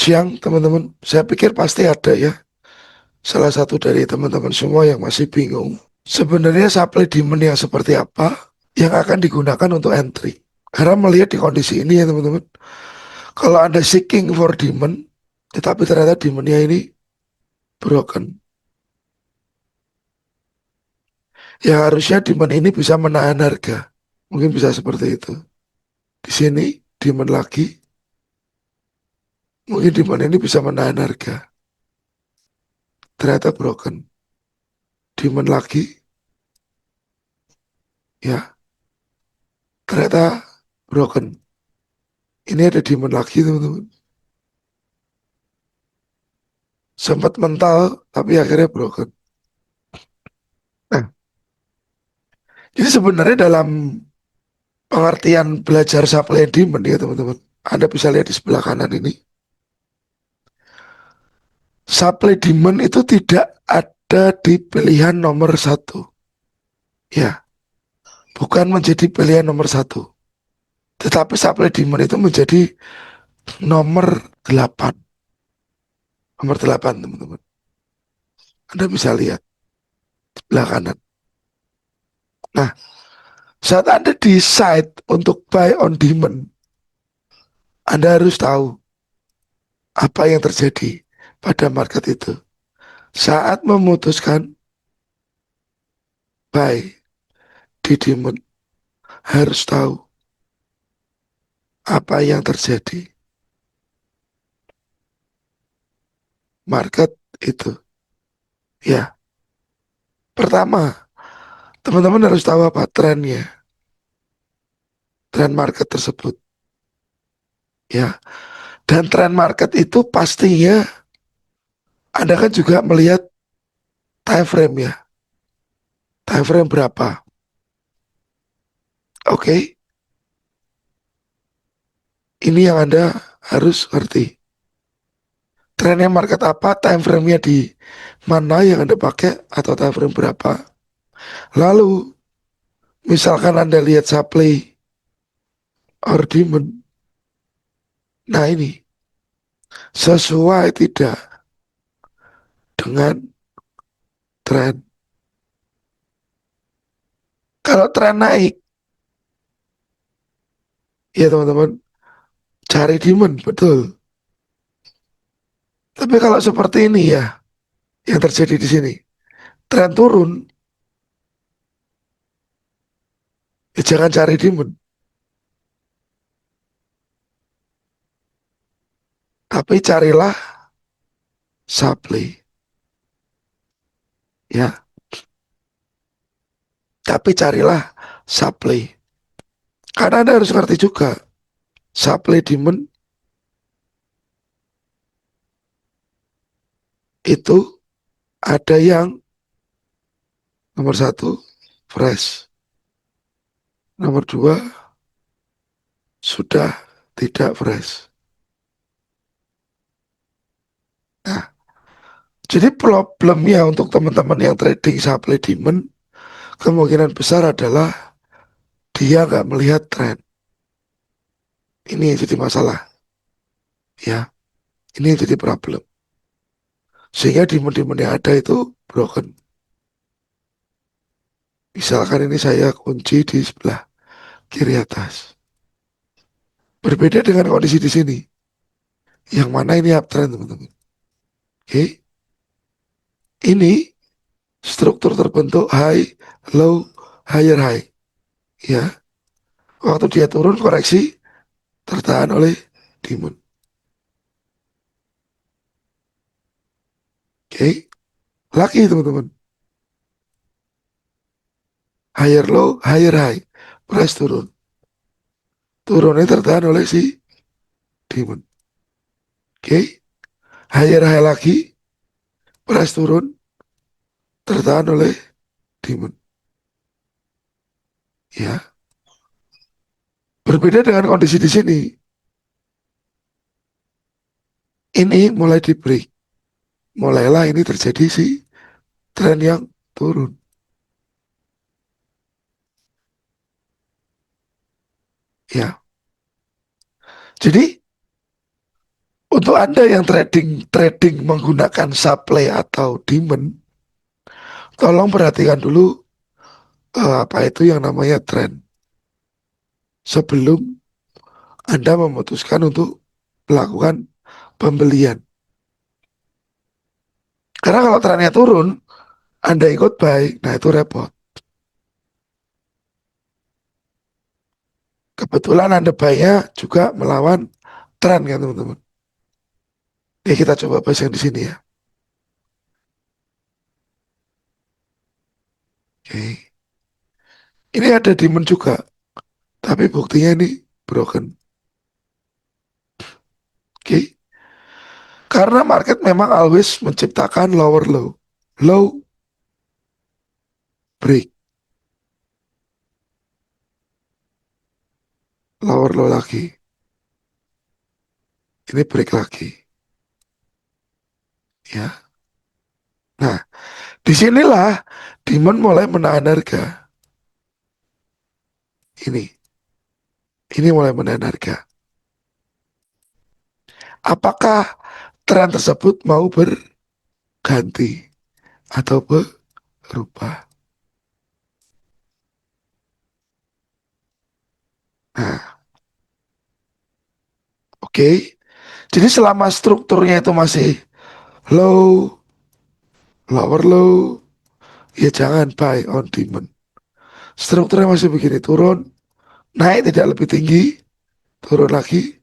siang teman-teman. Saya pikir pasti ada ya salah satu dari teman-teman semua yang masih bingung. Sebenarnya supply demand yang seperti apa yang akan digunakan untuk entry. Karena melihat di kondisi ini ya teman-teman, kalau Anda seeking for demand, tetapi ternyata demandnya ini broken. Ya harusnya demand ini bisa menahan harga. Mungkin bisa seperti itu. Di sini demand lagi, mungkin demand ini bisa menahan harga. Ternyata broken. Demand lagi, ya ternyata broken. Ini ada demand lagi teman-teman. Sempat mental, tapi akhirnya broken. Nah, jadi sebenarnya dalam pengertian belajar supply and demand ya teman-teman. Anda bisa lihat di sebelah kanan ini. Supply demand itu tidak ada di pilihan nomor satu. Ya, bukan menjadi pilihan nomor satu. Tetapi supply demand itu menjadi nomor 8. Nomor 8 teman-teman. Anda bisa lihat di sebelah kanan. Nah, saat Anda decide untuk buy on demand, Anda harus tahu apa yang terjadi pada market itu. Saat memutuskan buy di demand, harus tahu apa yang terjadi market itu. Ya, pertama, teman-teman harus tahu apa trennya, tren market tersebut. Ya, dan tren market itu pastinya Anda kan juga melihat time frame ya. Time frame berapa? Oke, ini yang Anda harus ngerti. Trennya market apa, time frame-nya di mana yang Anda pakai, atau time frame berapa. Lalu, misalkan Anda lihat supply or demand, nah ini sesuai tidak dengan tren. Kalau tren naik, ya teman-teman, cari demand, betul. Tapi kalau seperti ini ya, yang terjadi di sini, tren turun, ya jangan cari demand, tapi carilah supply. Ya, tapi carilah supply. Karena Anda harus ngerti juga, supply demand itu ada yang nomor satu, fresh. Nomor dua, sudah tidak fresh. Nah, jadi problemnya untuk teman-teman yang trading supply demand, kemungkinan besar adalah dia nggak melihat tren. Ini yang jadi masalah. Ya, ini yang jadi problem. Sehingga demand-demand yang ada itu broken. Misalkan ini saya kunci di sebelah kiri atas. Berbeda dengan kondisi di sini. Yang mana ini uptrend teman-teman. Oke, ini struktur terbentuk high, low, higher high. Ya, waktu dia turun koreksi tertahan oleh demand. Oke, lagi teman-teman. Higher low, higher high. Price turun. Turunnya tertahan oleh si demand. Oke, higher high lagi. Price turun tertahan oleh demand. Ya, berbeda dengan kondisi di sini. Ini mulai di break. Mulailah ini terjadi si tren yang turun. Ya, jadi Untuk Anda yang trading trading menggunakan supply atau demand, tolong perhatikan dulu apa itu yang namanya trend sebelum Anda memutuskan untuk melakukan pembelian. Karena kalau trennya turun, Anda ikut buy, nah itu repot. Kebetulan Anda buy-nya juga melawan tren kan teman-teman. Ya kita coba bahas yang di sini ya. Oke. Ini ada demand juga, tapi buktinya ini broken. Oke. Karena market memang always menciptakan lower low. Low break, lower low lagi. Ini break lagi. Ya. Nah, disinilah demand mulai menahan harga. Ini. Ini mulai menahan harga. Apakah tren tersebut mau berganti atau berubah? Nah, oke. Jadi selama strukturnya itu masih low, lower low, ya jangan buy on demand. Strukturnya masih begini, turun, naik tidak lebih tinggi, turun lagi,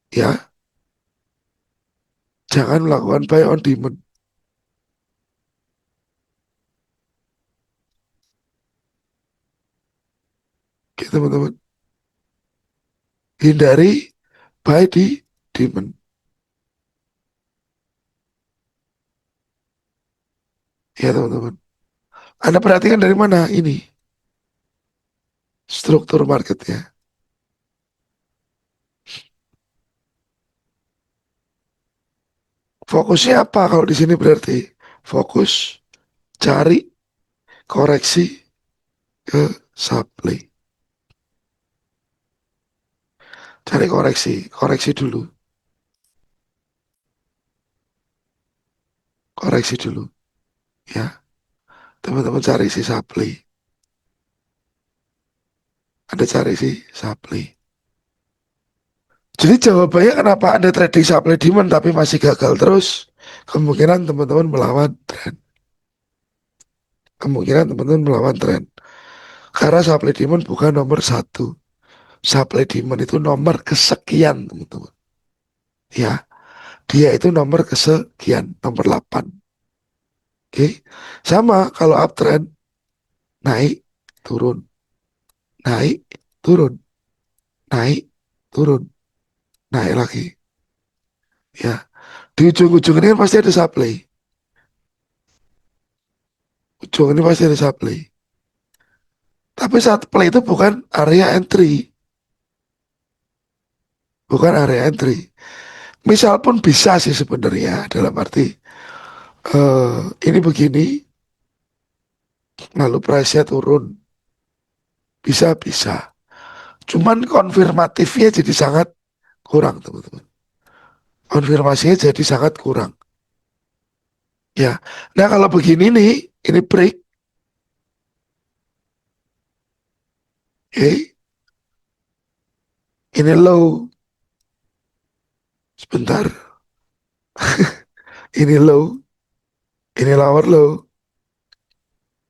ya jangan melakukan buy on demand. Oke teman-teman, hindari buy di demand. Ya teman-teman, Anda perhatikan dari mana ini struktur marketnya. Fokusnya apa kalau di sini berarti? Fokus cari koreksi ke supply. Cari koreksi, koreksi dulu, koreksi dulu. Ya, teman-teman cari si supply. Anda cari si supply. Jadi jawabannya kenapa Anda trading supply demand tapi masih gagal terus? Kemungkinan teman-teman melawan tren. Kemungkinan teman-teman melawan tren. Karena supply demand bukan nomor satu. Supply demand itu nomor kesekian teman-teman. Ya, dia itu nomor kesekian, nomor 8. Oke, sama kalau uptrend, naik, turun, naik, turun, naik, turun, naik lagi. Ya, di ujung-ujung ini kan pasti ada supply. Ujung ini pasti ada supply. Tapi saat play itu bukan area entry, bukan area entry. Misal pun bisa sih sebenarnya dalam arti ini begini, lalu price-nya turun, bisa. Cuman konfirmatifnya jadi sangat kurang teman-teman. Konfirmasinya jadi sangat kurang. Ya, nah kalau begini nih, ini break, oke, ini low, sebentar, ini low, ini lower low.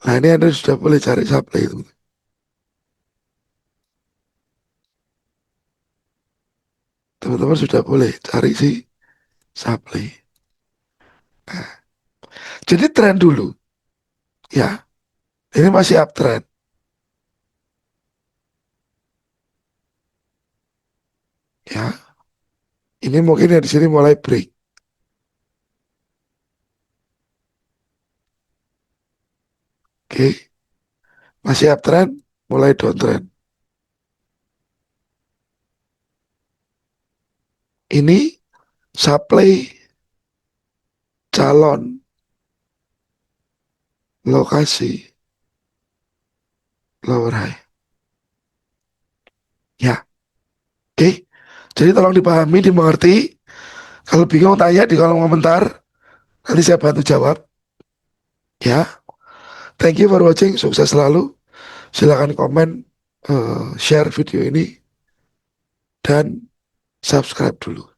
Nah ini Anda sudah boleh cari supply itu. Teman-teman sudah boleh cari si supply. Jadi tren dulu, ya. Ini masih uptrend, ya. Ini mungkin ya di sini mulai break, oke. Masih uptrend, mulai downtrend. Ini supply calon lokasi lower high, ya. Jadi tolong dipahami, dimengerti. Kalau bingung tanya di kolom komentar, nanti saya bantu jawab. Ya, thank you for watching, sukses selalu. Silahkan komen, share video ini, dan subscribe dulu.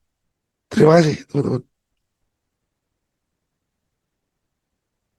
Terima kasih teman-teman.